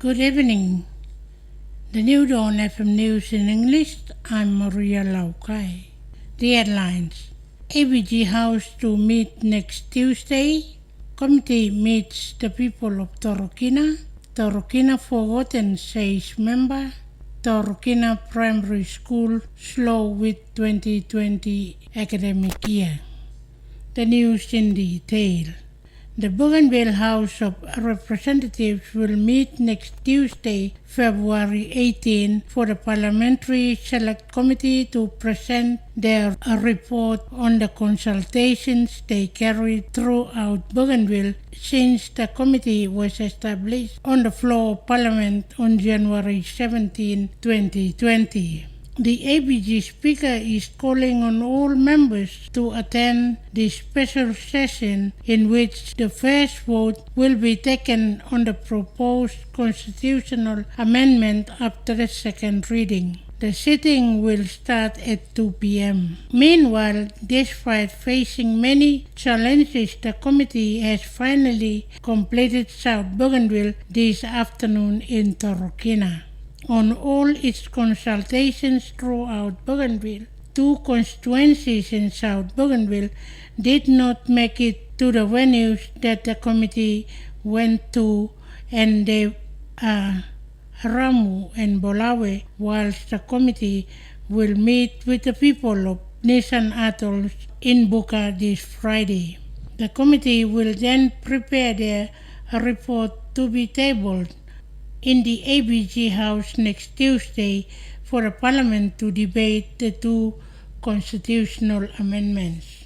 Good evening. The New Dawn FM News in English. I'm Maria Laukai. The headlines. ABG House to meet next Tuesday. Committee meets the people of Turakina. Turakina forgotten, says member. Turakina Primary School slow with 2020 academic year. The news in detail. The Bougainville House of Representatives will meet next Tuesday, February 18, for the Parliamentary Select Committee to present their report on the consultations they carried throughout Bougainville since the committee was established on the floor of Parliament on January 17, 2020. The ABG Speaker is calling on all members to attend the special session in which the first vote will be taken on the proposed constitutional amendment after the second reading. The sitting will start at 2 p.m. Meanwhile, despite facing many challenges, the committee has finally completed South Bougainville this afternoon in Turakina. On all its consultations throughout Bougainville, 2 constituencies in South Bougainville did not make it to the venues that the committee went to, and they are Ramu and Bolawe, whilst the committee will meet with the people of Nisan Atolls in Buka this Friday. The committee will then prepare their report to be tabled in the ABG House next Tuesday for the Parliament to debate the 2 constitutional amendments.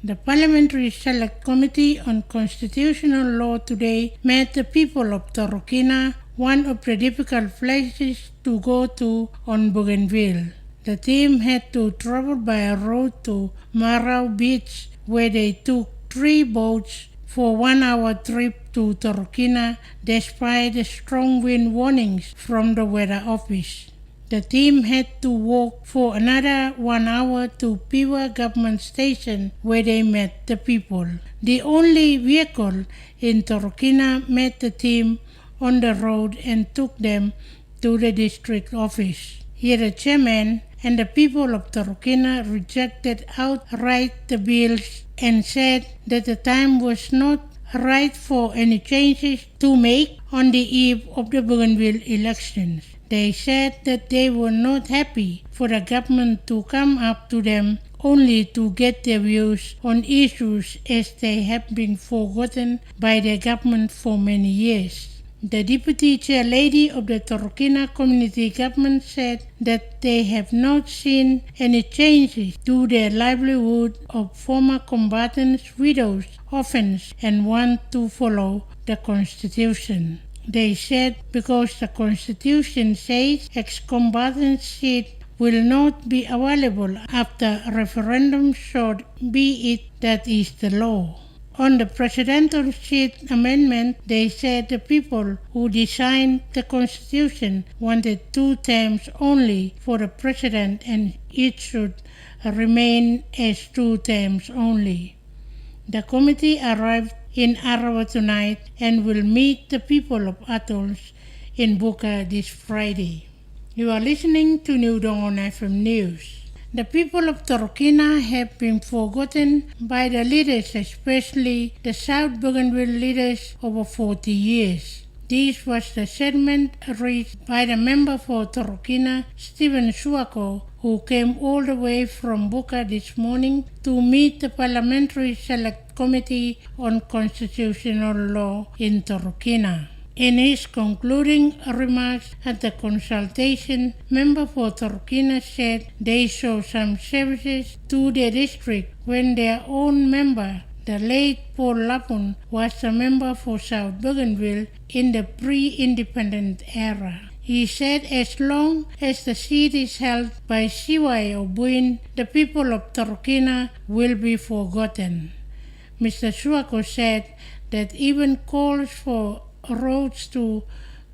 The Parliamentary Select Committee on Constitutional Law today met the people of Turakina, one of the difficult places to go to on Bougainville. The team had to travel by road to Marau Beach, where they took 3 boats for 1-hour trip to Turakina despite the strong wind warnings from the weather office. The team had to walk for another 1 hour to Piwa government station where they met the people. The only vehicle in Turakina met the team on the road and took them to the district office. Here the chairman and the people of Turakina rejected outright the bills and said that the time was not right for any changes to make on the eve of the Bougainville elections. They said that they were not happy for the government to come up to them only to get their views on issues as they have been forgotten by the government for many years. The deputy chair lady of the Turakina community government said that they have not seen any changes to their livelihood of former combatants' widows, orphans, and want to follow the constitution. They said because the constitution says ex-combatants' seat will not be available after a referendum, so be it, that is the law. On the presidential seat amendment, they said the people who designed the constitution wanted 2 terms only for the president, and it should remain as 2 terms only. The committee arrived in Arawa tonight and will meet the people of Atolls in Buka this Friday. You are listening to New Dawn FM News. The people of Turakina have been forgotten by the leaders, especially the South Bougainville leaders, over 40 years. This was the sentiment reached by the member for Turakina, Stephen Suako, who came all the way from Buka this morning to meet the Parliamentary Select Committee on Constitutional Law in Turakina. In his concluding remarks at the consultation, member for Turakina said they saw some services to their district when their own member, the late Paul Lapun, was a member for South Bougainville in the pre-independent era. He said as long as the seat is held by Siwai or Buin, the people of Turakina will be forgotten. Mr. Suako said that even calls for roads to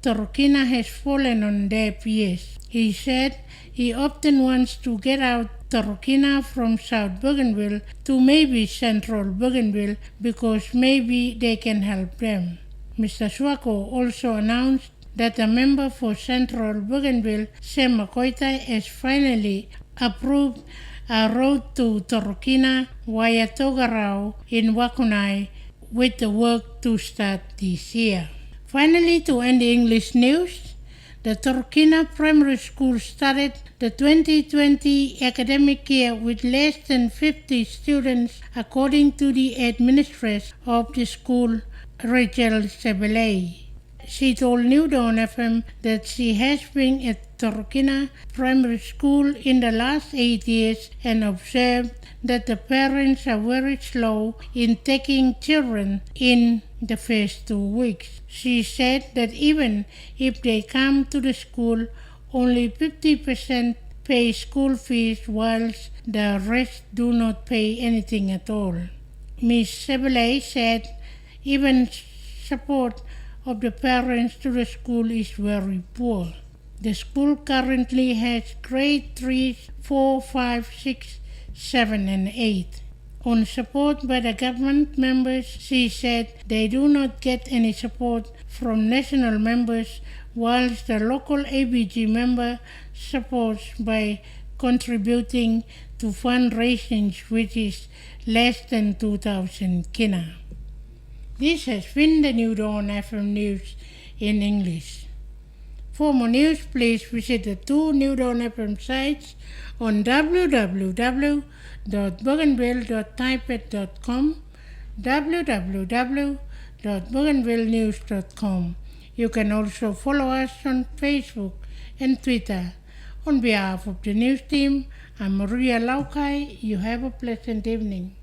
Turakina has fallen on deaf ears. He said he often wants to get out Turakina from South Bougainville to maybe Central Bougainville because maybe they can help them. Mr. Swako also announced that a member for Central Bougainville, Sam Makoita, has finally approved a road to Turakina via Togarao in Wakunai, with the work to start this year. Finally, to end the English news, the Turkana Primary School started the 2020 academic year with less than 50 students, according to the administrator of the school, Rachel Sebelay. She told New Dawn FM that she has been at Turakina Primary School in the last 8 years and observed that the parents are very slow in taking children in the first 2 weeks. She said that even if they come to the school, only 50% pay school fees, whilst the rest do not pay anything at all. Ms. Sebelay said even support of the parents to the school is very poor. The school currently has grade 3, 4, 5, 6, 7 and 8. On support by the government members, she said they do not get any support from national members, whilst the local ABG member supports by contributing to fundraising, which is less than 2,000 kina. This has been the New Dawn FM News in English. For more news, please visit the two New Dawn FM sites on www.bougainville.typet.com, www.bougainvillenews.com. You can also follow us on Facebook and Twitter. On behalf of the news team, I'm Maria Laukai. You have a pleasant evening.